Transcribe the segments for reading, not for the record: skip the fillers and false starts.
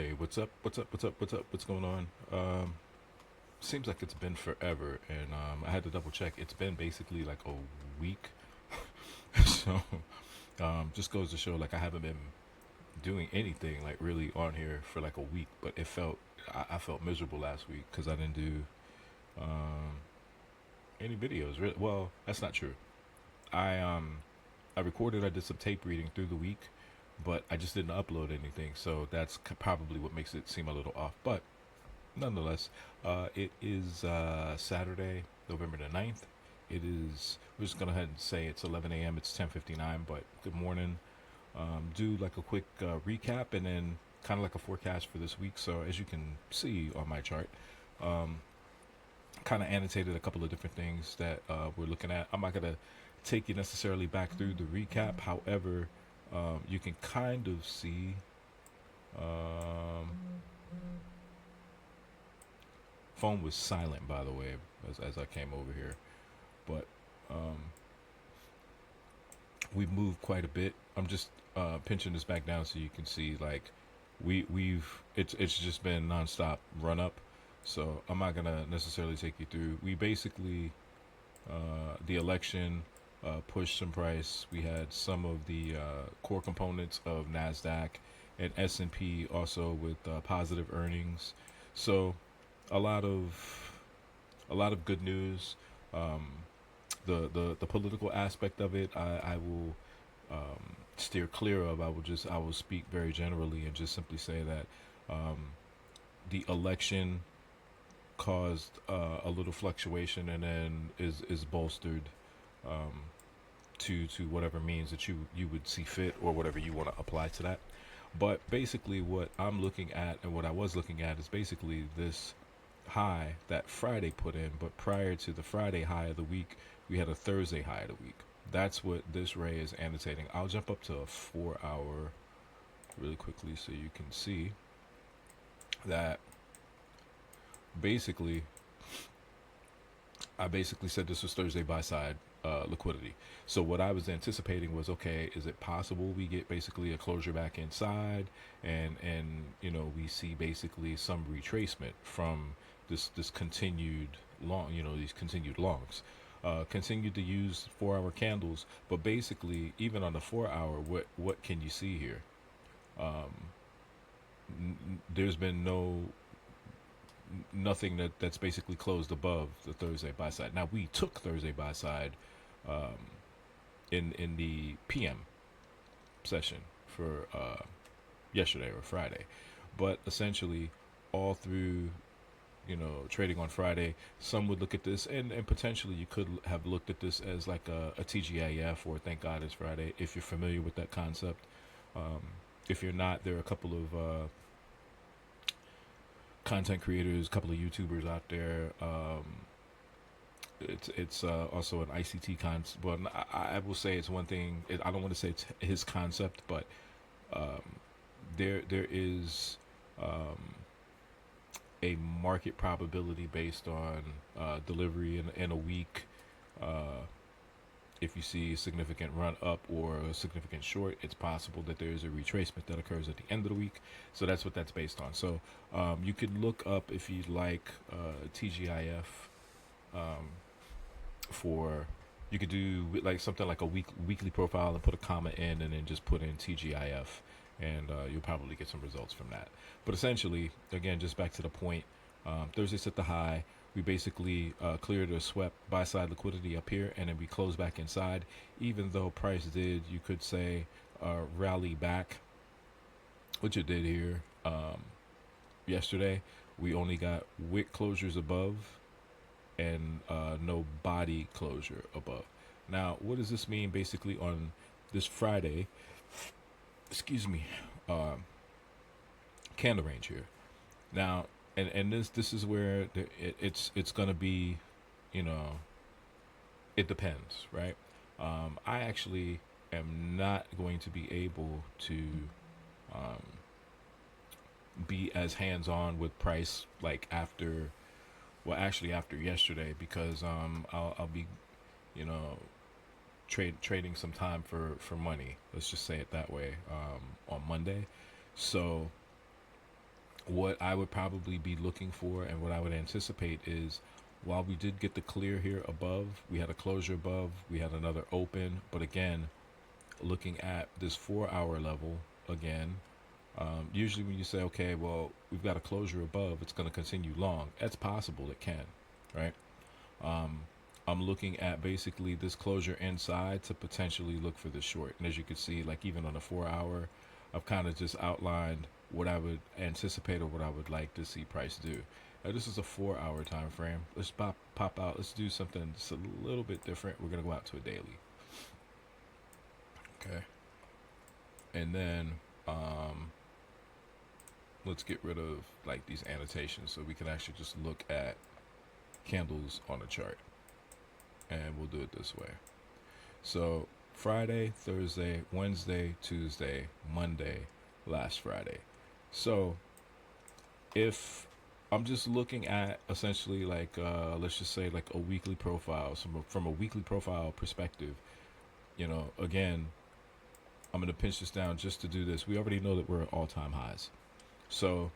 Hey, what's up? What's up? What's up? What's up? What's going on? Seems like it's been forever, and I had to double check. It's been basically like a week, so just goes to show like I haven't been doing anything like really on here for like a week. But I felt miserable last week because I didn't do um, any videos. Really, well, that's not true. I um I recorded. I did some tape reading through the week, but I just didn't upload anything. So that's probably what makes it seem a little off. But nonetheless, it is Saturday, November the 9th. We're just going to go ahead and say it's 11 a.m. It's 10:59, but good morning. Do like a quick recap and then kind of like a forecast for this week. So, as you can see on my chart, um, kind of annotated a couple of different things that we're looking at. I'm not going to take you necessarily back through the recap. However, you can kind of see. Um, Phone was silent, by the way, as I came over here. But um, we've moved quite a bit. I'm just pinching this back down so you can see like it's just been nonstop run up. So I'm not gonna necessarily take you through. We basically the election pushed some price. We had some of the core components of Nasdaq and S&P also with positive earnings. So a lot of good news. Um, the political aspect of it, I will steer clear of. I will speak very generally and just simply say that um, the election caused a little fluctuation and then is bolstered um, to whatever means that you would see fit or whatever you want to apply to that. But basically, what I'm looking at and what I was looking at is basically this high that Friday put in, but prior to the Friday high of the week, we had a Thursday high of the week. That's what this ray is annotating. I'll jump up to a 4 hour really quickly so you can see that basically I basically said this was Thursday buy side liquidity. So what I was anticipating was, okay, is it possible we get basically a closure back inside, and we see basically some retracement from this continued long, these continued longs. Continued to use 4 hour candles, but basically even on the 4 hour, what can you see here? There's been nothing that's basically closed above the Thursday buy side. Now we took Thursday buy side um, in the PM session for yesterday or Friday, but essentially all through trading on Friday, some would look at this and potentially you could have looked at this as like a TGIF or thank God it's Friday if you're familiar with that concept. Um, if you're not, there are a couple of content creators, a couple of YouTubers out there. It's also an ICT concept. But I will say it's one thing. I don't want to say it's his concept, but um, there is a market probability based on delivery in a week. Uh, if you see a significant run up or a significant short, it's possible that there is a retracement that occurs at the end of the week. So that's what that's based on. So you could look up if you'd like TGIF um, for. You could do like something like a weekly profile and put a comma in, and then just put in TGIF, and you'll probably get some results from that. But essentially, again, just back to the point. Thursday set the high. We basically cleared or swept buy side liquidity up here, and then we closed back inside. Even though price did, you could say, rally back, which it did here yesterday. We only got wick closures above and no body closure above. Now, what does this mean basically on this Friday? Excuse me, candle range here. Now, and this is where it's gonna be, you know, it depends, right? I actually am not going to be able to um, be as hands on with price like after, well, actually after yesterday because I'll be, you know, trading some time for money. Let's just say it that way on Monday. So What I would probably be looking for and what I would anticipate is, while we did get the clear here above, we had a closure above, we had another open, but again, looking at this 4 hour level again, usually when you say, okay, well, we've got a closure above, it's going to continue long. That's possible, it can, right? Um, I'm looking at basically this closure inside to potentially look for the short. And as you can see, like even on a 4 hour, I've kind of just outlined what I would anticipate or what I would like to see price do. Now, this is a 4 hour time frame. Let's pop out. Let's do something just a little bit different. We're gonna go out to a daily. Okay. And then let's get rid of like these annotations so we can actually just look at candles on a chart. And we'll do it this way. So Friday, Thursday, Wednesday, Tuesday, Monday, last Friday. So if I'm just looking at essentially like let's just say like a weekly profile, from a weekly profile perspective, again, I'm gonna pinch this down just to do this. We already know that we're at all-time highs. So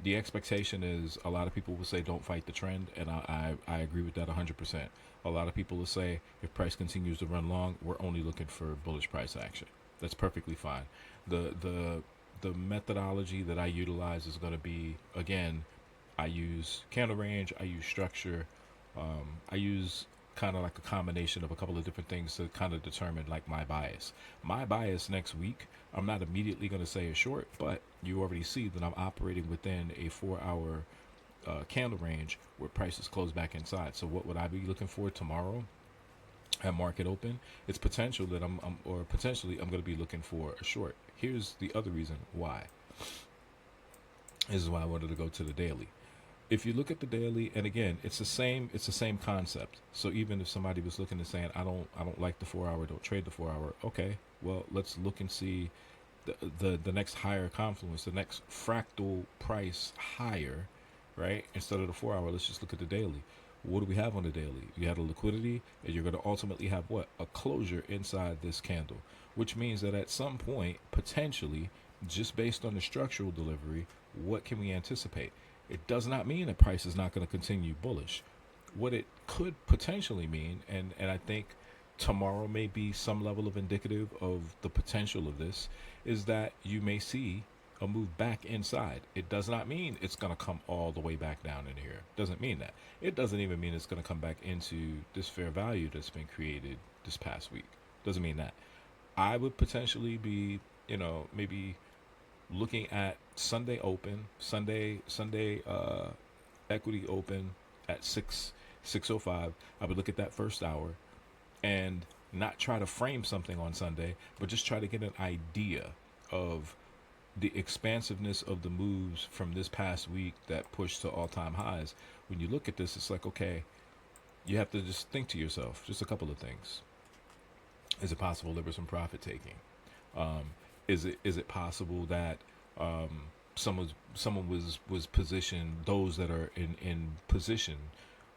the expectation is, a lot of people will say don't fight the trend, and I agree with that 100%. A lot of people will say if price continues to run long, we're only looking for bullish price action. That's perfectly fine. The methodology that I utilize is going to be, again, I use candle range, I use structure, I use kind of like a combination of a couple of different things to kind of determine like my bias. My bias next week, I'm not immediately going to say a short, but you already see that I'm operating within a 4 hour candle range where prices close back inside. So what would I be looking for tomorrow at market open? It's potential that potentially I'm going to be looking for a short. Here's the other reason why. This is why I wanted to go to the daily. If you look at the daily, and again, it's the same concept. So even if somebody was looking and saying, I don't like the 4 hour, don't trade the 4 hour. Okay, well, let's look and see the next higher confluence, the next fractal price higher, right? Instead of the 4 hour, let's just look at the daily. What do we have on the daily? You had a liquidity, and you're going to ultimately have what? A closure inside this candle, which means that at some point, potentially, just based on the structural delivery, what can we anticipate? It does not mean that price is not going to continue bullish. What it could potentially mean, and I think tomorrow may be some level of indicative of the potential of this, is that you may see a move back inside. It does not mean it's going to come all the way back down in here. Doesn't mean that. It doesn't even mean it's going to come back into this fair value that's been created this past week. Doesn't mean that. I would potentially be, maybe looking at Sunday open, Sunday equity open at 6:05. I would look at that first hour and not try to frame something on Sunday, but just try to get an idea of the expansiveness of the moves from this past week that pushed to all-time highs. When you look at this, it's like, okay, you have to just think to yourself just a couple of things. Is it possible there was some profit taking? Is it possible that someone was positioned? Those that are in position,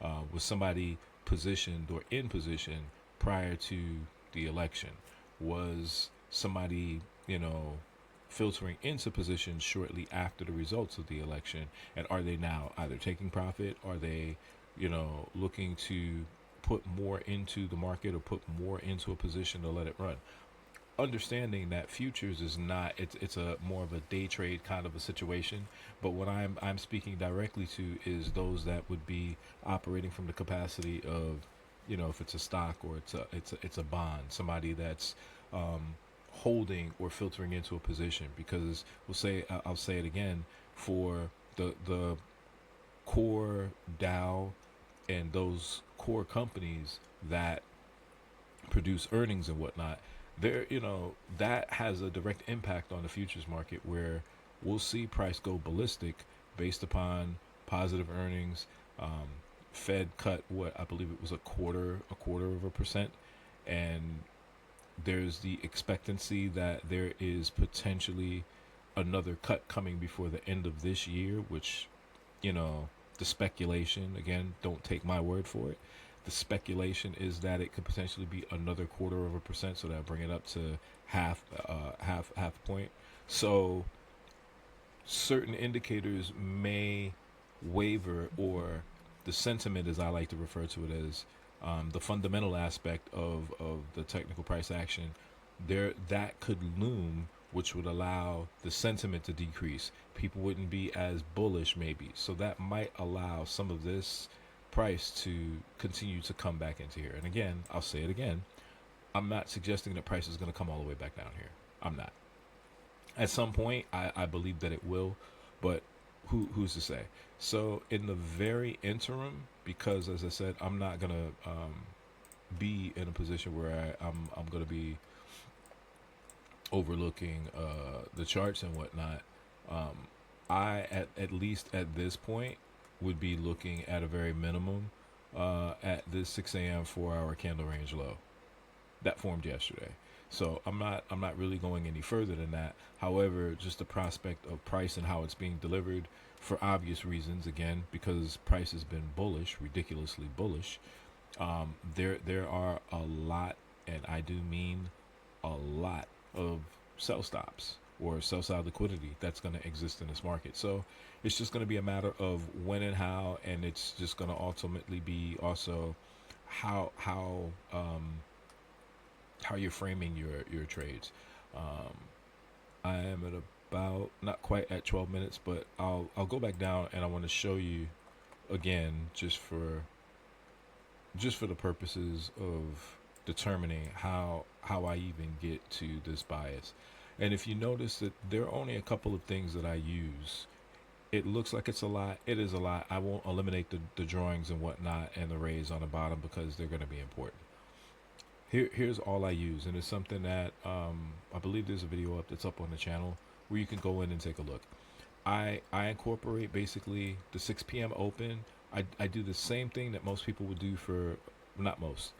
was somebody positioned or in position prior to the election? Was somebody filtering into position shortly after the results of the election? And are they now either taking profit? Are they looking to put more into the market or put more into a position to let it run? Understanding that futures is not, it's a more of a day trade kind of a situation, but what I'm speaking directly to is those that would be operating from the capacity of, if it's a stock or it's a bond, somebody that's holding or filtering into a position. Because I'll say it again, for the core Dow and those core companies that produce earnings and whatnot, there, that has a direct impact on the futures market, where we'll see price go ballistic based upon positive earnings. Fed cut, what I believe it was a quarter of a percent, and there's the expectancy that there is potentially another cut coming before the end of this year, which, the speculation, again, don't take my word for it, the speculation is that it could potentially be another quarter of a percent, so that'll bring it up to half point. So certain indicators may waver, or the sentiment, as I like to refer to it as, the fundamental aspect of the technical price action, there that could loom, which would allow the sentiment to decrease. People wouldn't be as bullish, maybe. So that might allow some of this price to continue to come back into here. And again, I'll say it again, I'm not suggesting that price is going to come all the way back down here. I'm not. At some point, I believe that it will, but who's to say? So in the very interim, because as I said, I'm not gonna be in a position where I'm gonna be overlooking the charts and whatnot. I at least at this point would be looking at a very minimum at this 6 a.m. 4-hour candle range low that formed yesterday. So I'm not really going any further than that. However, just the prospect of price and how it's being delivered, for obvious reasons, again, because price has been bullish, ridiculously bullish. There are a lot, and I do mean a lot of sell stops or sell side liquidity that's going to exist in this market. So it's just going to be a matter of when and how, and it's just going to ultimately be also how you're framing your trades. I am at about not quite at 12 minutes, but I'll go back down, and I want to show you again, just for the purposes of determining how I even get to this bias. And if you notice that there are only a couple of things that I use, it looks like it's a lot. It is a lot. I won't eliminate the drawings and whatnot and the rays on the bottom because they're going to be important. Here's all I use, and it's something that I believe there's a video up that's up on the channel where you can go in and take a look. I incorporate basically the 6 p.m. open. I do the same thing that most people would do for, not most.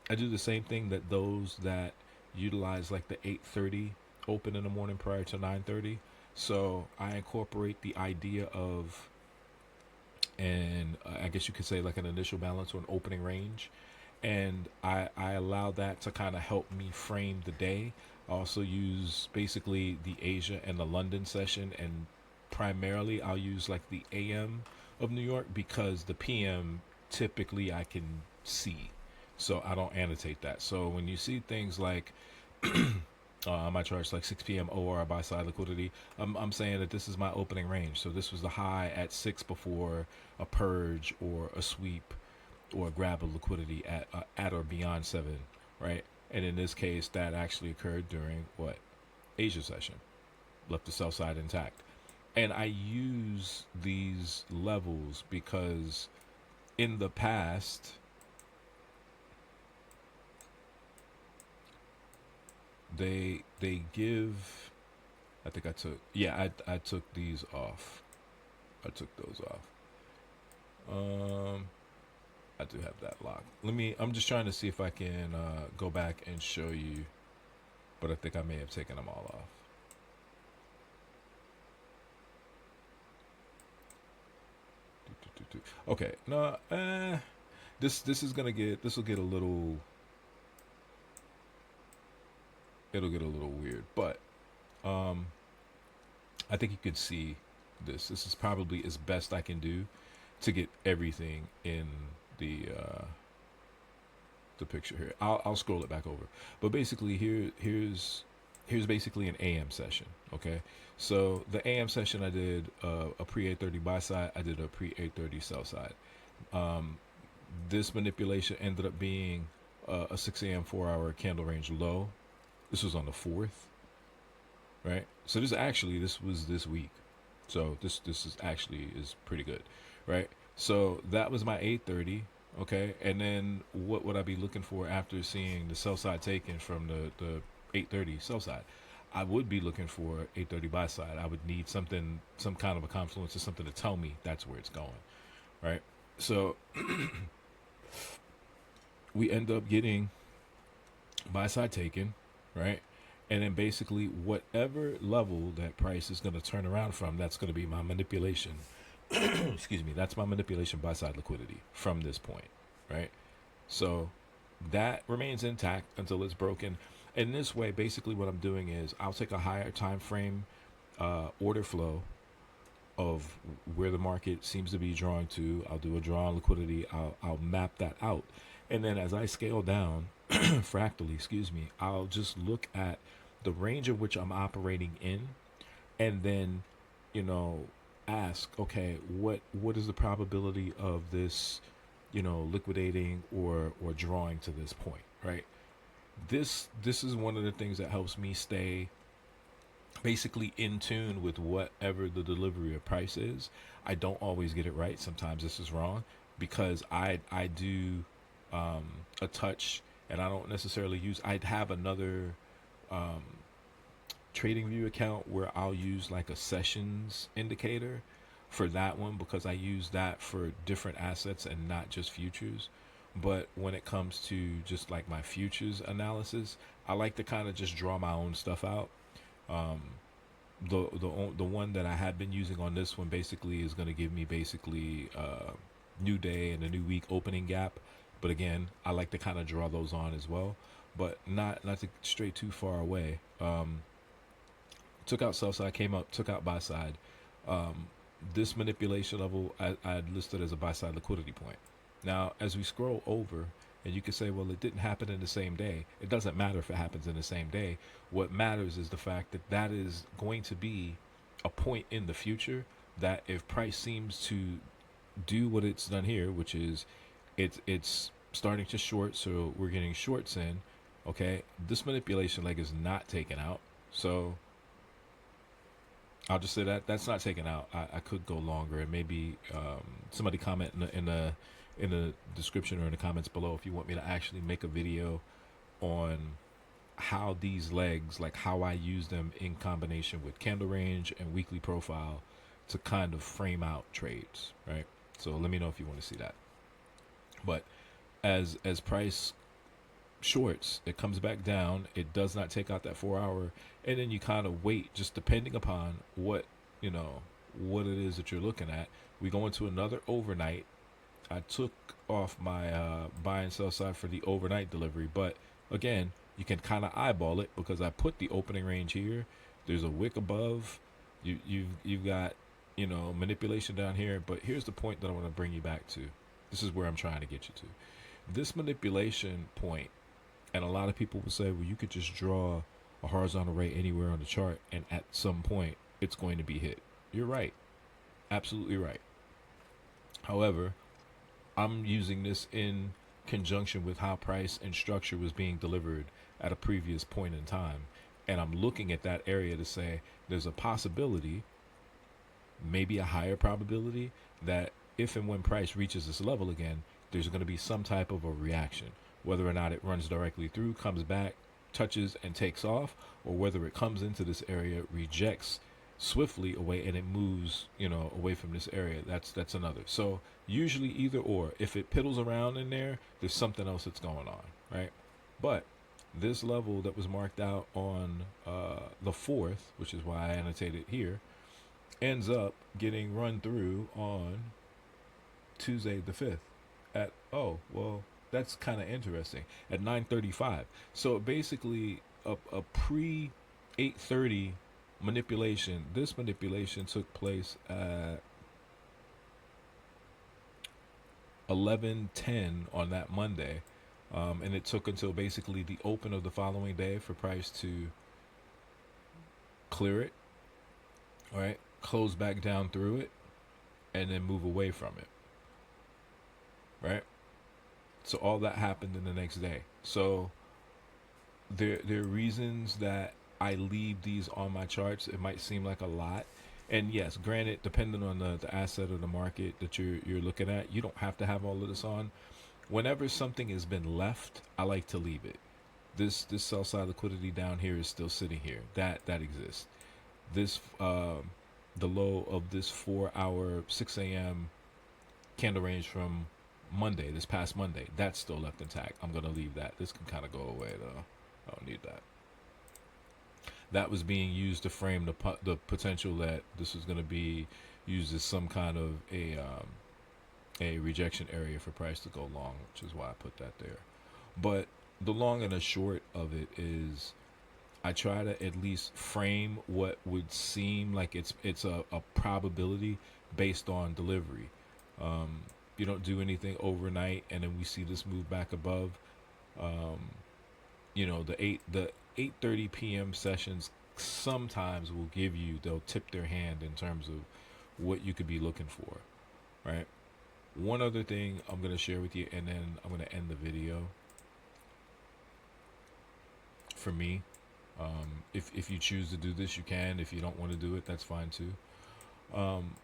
I do the same thing that those that utilize like the 8:30 open in the morning prior to 9:30. So I incorporate the idea of, and I guess you could say like an initial balance or an opening range, and I allow that to kind of help me frame the day. I also use basically the Asia and the London session, and primarily I'll use like the AM of New York because the PM typically I can see, so I don't annotate that. So when you see things like my charts like 6 p.m. OR buy side liquidity, I'm saying that this is my opening range. So this was the high at 6 before a purge or a sweep or a grab of liquidity at or beyond 7, right? And in this case, that actually occurred during what? Asia session. Left the sell side intact. And I use these levels because in the past, they give, I think I took these off. I took those off. I do have that locked. I'm just trying to see if I can go back and show you, but I think I may have taken them all off. Okay, no, this will get a little, it'll get a little weird, but I think you can see this. This is probably as best I can do to get everything in the picture here. I'll scroll it back over, but basically here's basically an AM session. Okay, so the AM session I did a pre 830 buy side, I did a pre 830 sell side. This manipulation ended up being a 6 a.m. 4-hour candle range low. This was on the 4th, right? So this was this week. So this is actually is pretty good, right? So that was my 830, okay? And then what would I be looking for after seeing the sell side taken from the 830 sell side? I would be looking for 830 buy side. I would need some kind of a confluence or something to tell me that's where it's going, right? So we end up getting buy side taken, right? And then basically whatever level that price is going to turn around from, that's going to be my manipulation. Excuse me, that's my manipulation buy side liquidity from this point, right? So that remains intact until it's broken. In this way, basically what I'm doing is I'll take a higher time frame order flow of where the market seems to be drawing to. I'll do a draw on liquidity. I'll map that out, and then as I scale down fractally, excuse me, I'll just look at the range of which I'm operating in, and then, you know, ask, okay, what is the probability of this, liquidating or drawing to this point, right? This is one of the things that helps me stay basically in tune with whatever the delivery of price is. I don't always get it right. Sometimes this is wrong because I do a touch, and I don't necessarily use. I'd have another um, trading view account where I'll use like a sessions indicator for that one because I use that for different assets and not just futures. But when it comes to just like my futures analysis, I like to kind of just draw my own stuff out. Um, the one that I have been using on this one basically is going to give me basically new day and a new week opening gap. But again, I like to kind of draw those on as well, but not to stray too far away. Took out sell side, came up, took out buy side. Um, this manipulation level I had listed as a buy side liquidity point. Now, as we scroll over, and you can say, well, it didn't happen in the same day. It doesn't matter if it happens in the same day. What matters is the fact that that is going to be a point in the future that if price seems to do what it's done here, which is it's starting to short, so we're getting shorts in. Okay, this manipulation leg is not taken out, so I'll just say that that's not taken out. I could go longer, and maybe somebody comment in the description or in the comments below if you want me to actually make a video on how these legs, like how I use them in combination with candle range and weekly profile to kind of frame out trades, right? So let me know if you want to see that. But as price shorts, it comes back down, it does not take out that 4 hour, and then you kind of wait, just depending upon what it is that you're looking at. We go into another overnight. I took off my buy and sell side for the overnight delivery, but again, you can kind of eyeball it because I put the opening range here. There's a wick above. You've got manipulation down here, but here's the point that I want to bring you back to. This is where I'm trying to get you to. This manipulation point, and a lot of people will say, well, you could just draw a horizontal ray anywhere on the chart, and at some point, it's going to be hit. You're right. Absolutely right. However, I'm using this in conjunction with how price and structure was being delivered at a previous point in time. And I'm looking at that area to say there's a possibility, maybe a higher probability, that if and when price reaches this level again, there's going to be some type of a reaction. Whether or not it runs directly through, comes back, touches, and takes off, or whether it comes into this area, rejects swiftly away, and it moves, away from this area. That's another. So usually either or. If it piddles around in there, there's something else that's going on, right? But this level that was marked out on the 4th, which is why I annotated here, ends up getting run through on Tuesday the 5th at, that's kind of interesting, at 9:35. So basically a pre 8:30 manipulation. This manipulation took place at 11:10 on that Monday, and it took until basically the open of the following day for price to clear it, all right, close back down through it, and then move away from it, right? So all that happened in the next day. So there are reasons that I leave these on my charts. It might seem like a lot. And yes, granted, depending on the asset or the market that you're looking at, you don't have to have all of this on. Whenever something has been left, I like to leave it. This sell side liquidity down here is still sitting here. That exists. This the low of this 4 hour 6 a.m. candle range from Monday, this past Monday, that's still left intact. I'm gonna leave that. This can kind of go away though. I don't need that. That was being used to frame the potential that this is going to be used as some kind of a rejection area for price to go long, which is why I put that there. But the long and the short of it is, I try to at least frame what would seem like it's a probability based on delivery. Um, you don't do anything overnight, and then we see this move back above. Um, the 8:30 p.m. sessions sometimes will give you, they'll tip their hand in terms of what you could be looking for, right? One other thing I'm gonna share with you, and then I'm gonna end the video. For me, if you choose to do this, you can. If you don't want to do it, that's fine too. Um,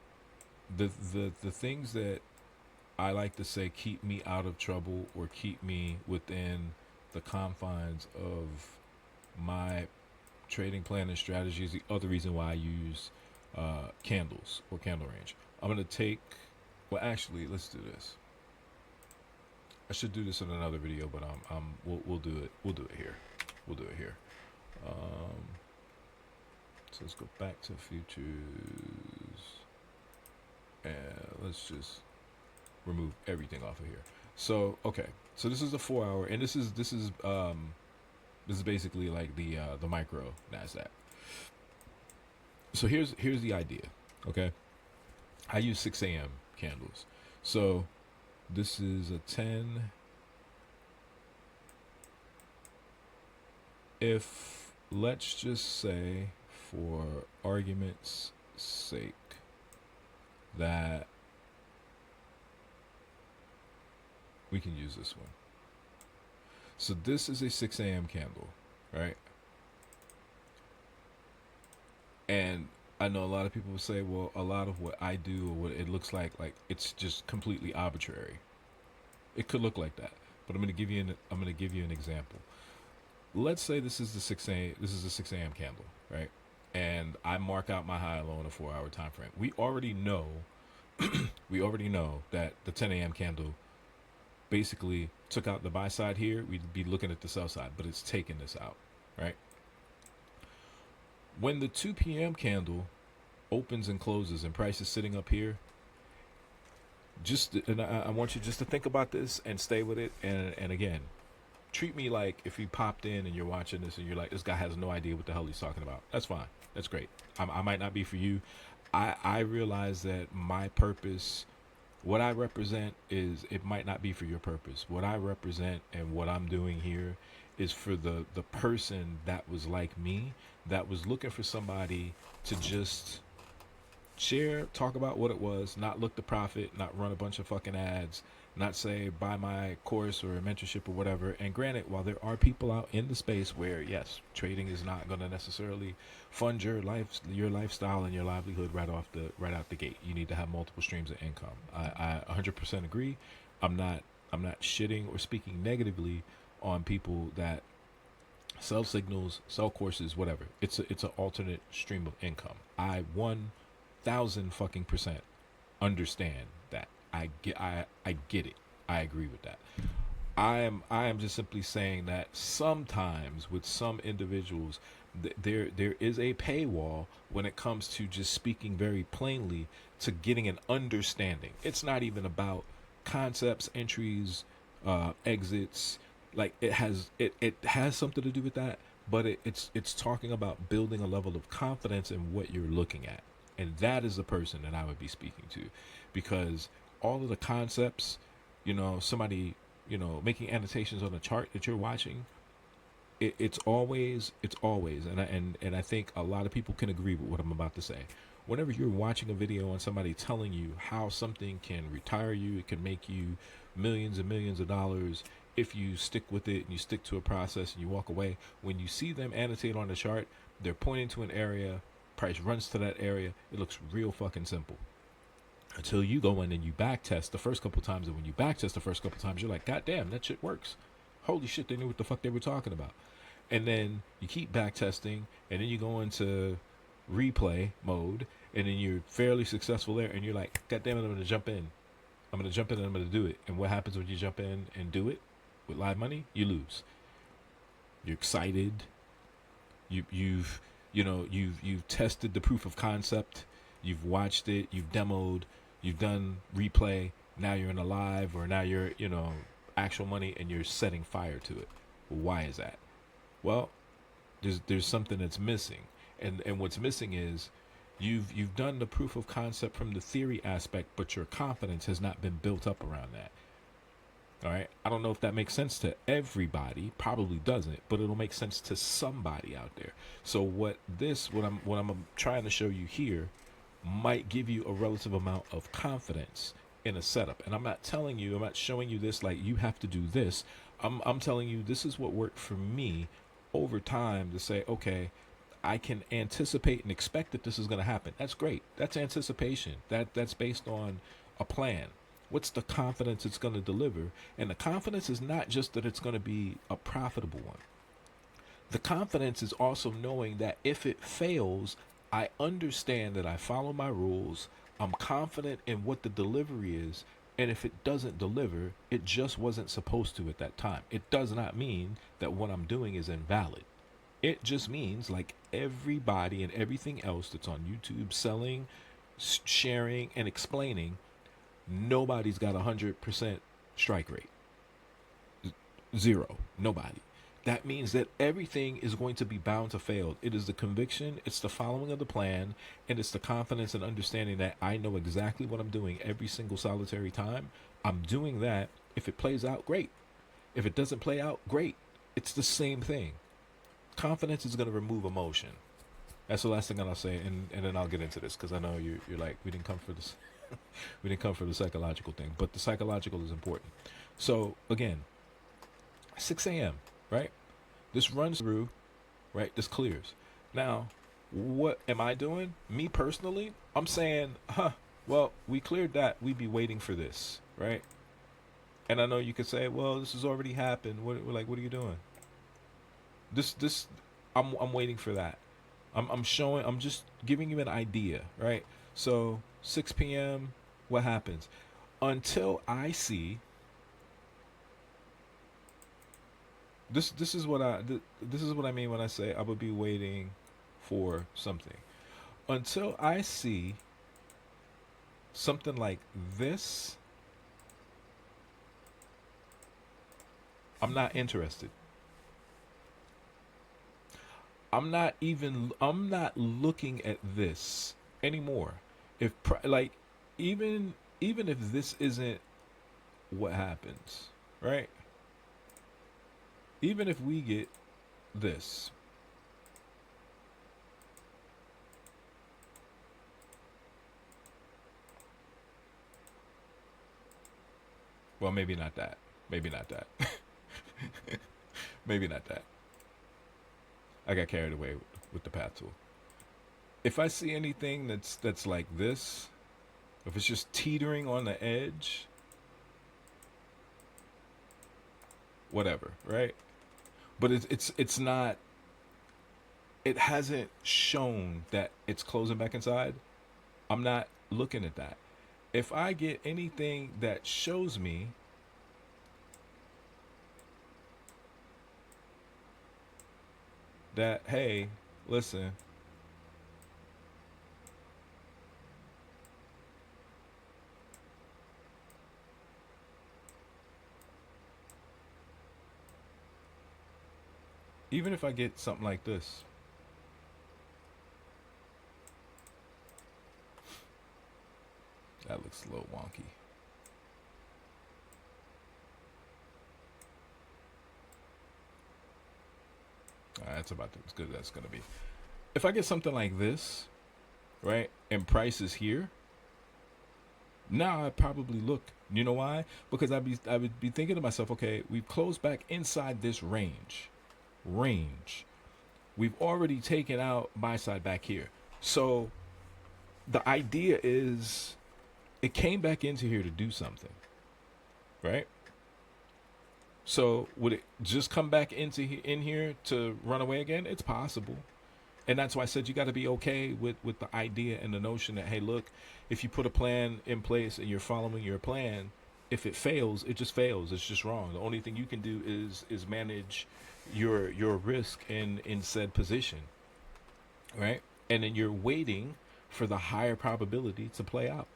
the things that I like to say keep me out of trouble or keep me within the confines of my trading plan and strategy is the other reason why I use candles or candle range. I'm gonna take. Well, actually, let's do this. I should do this in another video, but we'll do it. We'll do it here. We'll do it here. Um, so let's go back to futures, and let's just remove everything off of here. So okay, so this is a 4 hour, and this is basically like the micro Nasdaq. So here's the idea. Okay, I use 6 a.m. candles. So this is a 10. If let's just say, for argument's sake, that we can use this one. So this is a 6 a.m. candle, right? And I know a lot of people will say, well, a lot of what I do or what it looks like it's just completely arbitrary. It could look like that, but I'm going to give you an example. Let's say this is a 6 a.m. candle, right? And I mark out my high and low in a 4-hour time frame. We already know that the 10 a.m. candle basically took out the buy side here. We'd be looking at the sell side, but it's taking this out, right? When the 2 p.m. candle opens and closes and price is sitting up here, I want you just to think about this and stay with it. And again, treat me like if you popped in and you're watching this and you're like, this guy has no idea what the hell he's talking about. That's fine. That's great. I might not be for you. I realize that my purpose, what I represent, is it might not be for your purpose. What I represent and what I'm doing here is for the person that was like me, that was looking for somebody to just share, talk about what it was, not look to profit, not run a bunch of fucking ads, not say buy my course or mentorship or whatever. And granted, while there are people out in the space where yes, trading is not going to necessarily fund your lifestyle and your livelihood right out the gate. You need to have multiple streams of income. I 100% agree. I'm not shitting or speaking negatively on people that sell signals, sell courses, whatever. It's an alternate stream of income. I 1,000 fucking percent understand that. I get it. I agree with that. I am just simply saying that sometimes with some individuals, there is a paywall when it comes to just speaking very plainly to getting an understanding. It's not even about concepts, entries, exits. Like it has something to do with that, but it's talking about building a level of confidence in what you're looking at, and that is the person that I would be speaking to, because all of the concepts, somebody, making annotations on the chart that you're watching, it's always, and I think a lot of people can agree with what I'm about to say. Whenever you're watching a video on somebody telling you how something can retire you, it can make you millions and millions of dollars if you stick with it and you stick to a process and you walk away. When you see them annotate on the chart, they're pointing to an area, price runs to that area. It looks real fucking simple. Until you go in and you back test the first couple times, and when you back test the first couple times, you're like, God damn, that shit works. Holy shit, they knew what the fuck they were talking about. And then you keep back testing, and then you go into replay mode, and then you're fairly successful there, and you're like, God damn it, I'm gonna jump in. I'm gonna jump in and I'm gonna do it. And what happens when you jump in and do it with live money? You lose. You're excited. You've tested the proof of concept. You've watched it. You've demoed. You've done replay. Now you're in a live, or now you're, actual money, and you're setting fire to it. Why is that? Well, There's something that's missing, and what's missing is you've done the proof of concept from the theory aspect, but your confidence has not been built up around that. All right. I don't know if that makes sense to everybody. Probably doesn't, but it'll make sense to somebody out there. So what I'm trying to show you here might give you a relative amount of confidence in a setup. And I'm not showing you this like you have to do this. I'm telling you this is what worked for me over time to say, okay, I can anticipate and expect that this is going to happen. That's great. That's anticipation. That's based on a plan. What's the confidence it's going to deliver? And the confidence is not just that it's going to be a profitable one. The confidence is also knowing that if it fails, I understand that I follow my rules. I'm confident in what the delivery is. And if it doesn't deliver, it just wasn't supposed to at that time. It does not mean that what I'm doing is invalid. It just means, like everybody and everything else that's on YouTube selling, sharing, and explaining, nobody's got 100% strike rate. Zero. Nobody. That means that everything is going to be bound to fail. It is the conviction, it's the following of the plan, and it's the confidence and understanding that I know exactly what I'm doing every single solitary time. I'm doing that. If it plays out, great. If it doesn't play out, great. It's the same thing. Confidence is going to remove emotion. That's the last thing that I'll say, and then I'll get into this, because I know you're like, we didn't come for this. We didn't come for the psychological thing, but the psychological is important. So again, 6 a.m., right? This runs through, right? This clears. Now, what am I doing? Me personally, I'm saying, well, we cleared that. We'd be waiting for this, right? And I know you could say, well, this has already happened. What are you doing? I'm waiting for that. I'm just giving you an idea, right? So 6 p.m., what happens? Until I see this is what I mean when I say I would be waiting for something. Until I see something like this, I'm not interested. I'm not looking at this anymore. If like even if this isn't what happens, right? Even if we get this, well, maybe not that. Maybe not that. Maybe not that. I got carried away with the path tool. If I see anything that's like this, if it's just teetering on the edge, whatever, right? But it's not. It hasn't shown that it's closing back inside. I'm not looking at that. If I get anything that shows me that, hey, listen, even if I get something like this, that looks a little wonky. That's about as good as that's going to be. If I get something like this, right, and price is here, now I probably look. You know why? Because I would be thinking to myself, okay, we've closed back inside this range. We've already taken out buy side back here. So the idea is it came back into here to do something, right? So would it just come back in here to run away again? It's possible. And that's why I said you got to be okay with the idea and the notion that, hey, look, if you put a plan in place and you're following your plan, if it fails, it just fails. It's just wrong. The only thing you can do is manage your risk in said position, right? And then you're waiting for the higher probability to play out.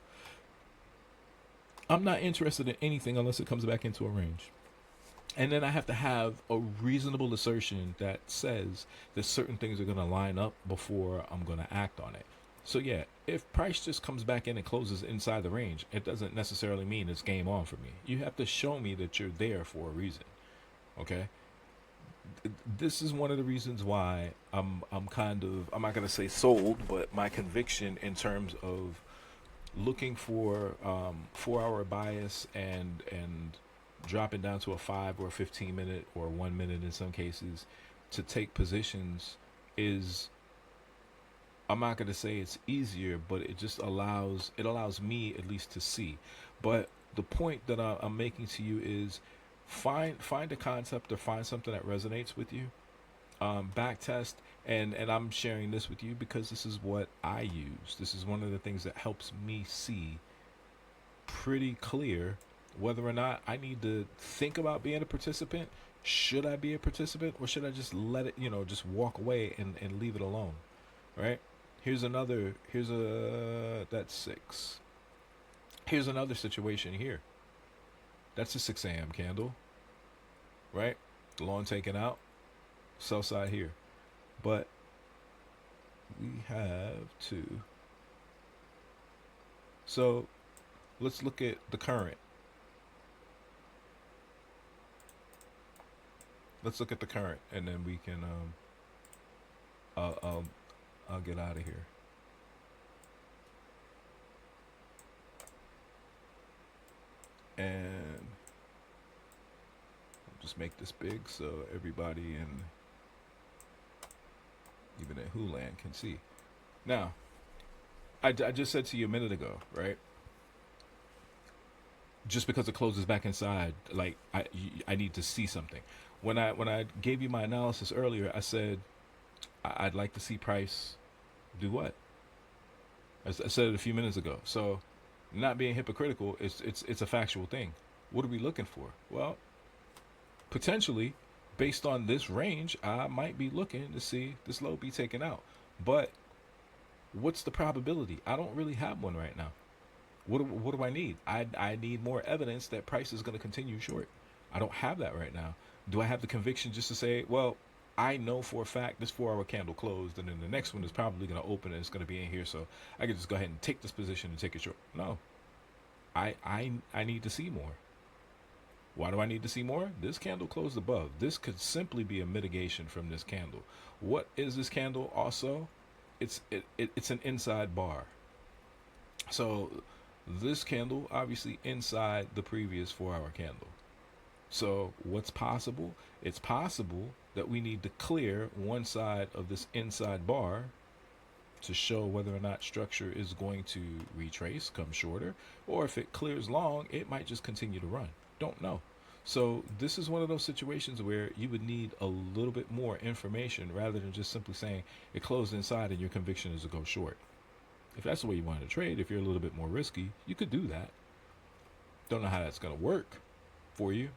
I'm not interested in anything unless it comes back into a range. And then I have to have a reasonable assertion that says that certain things are going to line up before I'm going to act on it. So yeah, if price just comes back in and closes inside the range, it doesn't necessarily mean it's game on for me. You have to show me that you're there for a reason. Okay? This is one of the reasons why I'm kind of, I'm not going to say sold, but my conviction in terms of looking for 4 hour bias and dropping down to a 5 or a 15 minute or 1 minute in some cases to take positions is, I'm not going to say it's easier, but it just allows me at least to see. But the point that I'm making to you is find a concept or find something that resonates with you, back test, and I'm sharing this with you because this is what I use. This is one of the things that helps me see pretty clear whether or not I need to think about being a participant. Should I be a participant, or should I just let it, just walk away and leave it alone? Right? Here's a, that's 6. Here's another situation here. That's a 6 a.m. candle, right? Long taken out, sell side here. But we have to. So let's look at the current. Let's look at the current, and then we can I'll get out of here. And I'll just make this big so everybody in, even in Hulan, can see. Now, I just said to you a minute ago, right? Just because it closes back inside, like I need to see something. When I gave you my analysis earlier, I said I'd like to see price do what? I said it a few minutes ago. So, not being hypocritical, it's a factual thing. What are we looking for? Well, potentially, based on this range, I might be looking to see this low be taken out. But what's the probability? I don't really have one right now. What do I need? I need more evidence that price is going to continue short. I don't have that right now. Do I have the conviction just to say, well, I know for a fact this 4 hour candle closed, and then the next one is probably going to open and it's going to be in here, so I can just go ahead and take this position and take it short? No. I need to see more. Why do I need to see more? This candle closed above. This could simply be a mitigation from this candle. What is this candle also? It's an inside bar. So this candle obviously inside the previous 4 hour candle. So what's possible? It's possible that we need to clear one side of this inside bar to show whether or not structure is going to retrace, come shorter, or if it clears long, it might just continue to run. Don't know. So this is one of those situations where you would need a little bit more information rather than just simply saying it closed inside and your conviction is to go short. If that's the way you want to trade, if you're a little bit more risky, you could do that. Don't know how that's going to work for you,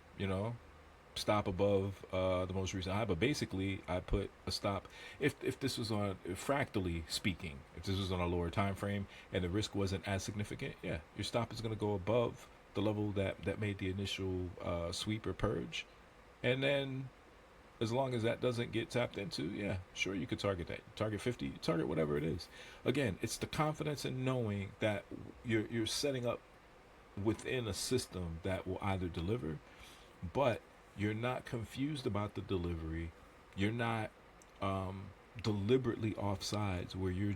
stop above the most recent high, but basically I put a stop. If this was on, fractally speaking, if this was on a lower time frame and the risk wasn't as significant, yeah, your stop is going to go above the level that made the initial sweep or purge, and then as long as that doesn't get tapped into, yeah, sure, you could target that, target 50, target whatever it is. Again, it's the confidence in knowing that you're setting up within a system that will either deliver, but you're not confused about the delivery. You're not deliberately off sides where you're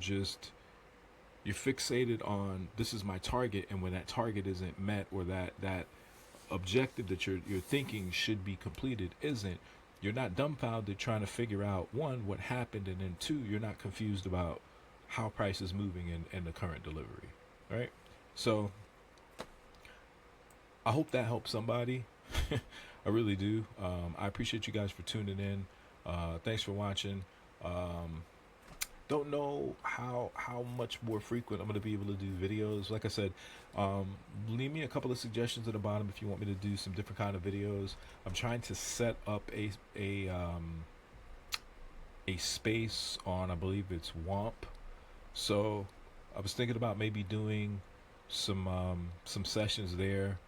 fixated on this is my target, and when that target isn't met, or that objective that you're thinking should be completed isn't, you're not dumbfounded trying to figure out, one, what happened, and then two, you're not confused about how price is moving in the current delivery. Right? So I hope that helps somebody. I really do. I appreciate you guys for tuning in. Thanks for watching. Don't know how much more frequent I'm going to be able to do videos. Like I said, leave me a couple of suggestions at the bottom if you want me to do some different kind of videos. I'm trying to set up a space on, I believe it's Womp. So I was thinking about maybe doing some sessions there.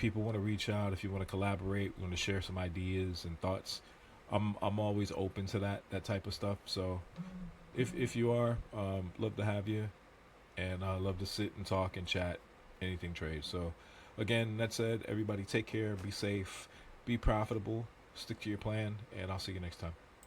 people want to reach out, if you want to collaborate, want to share some ideas and thoughts, I'm always open to that type of stuff. So if you are, love to have you, and love to sit and talk and chat anything trade. So again, that said, everybody take care, be safe, be profitable, stick to your plan, and I'll see you next time.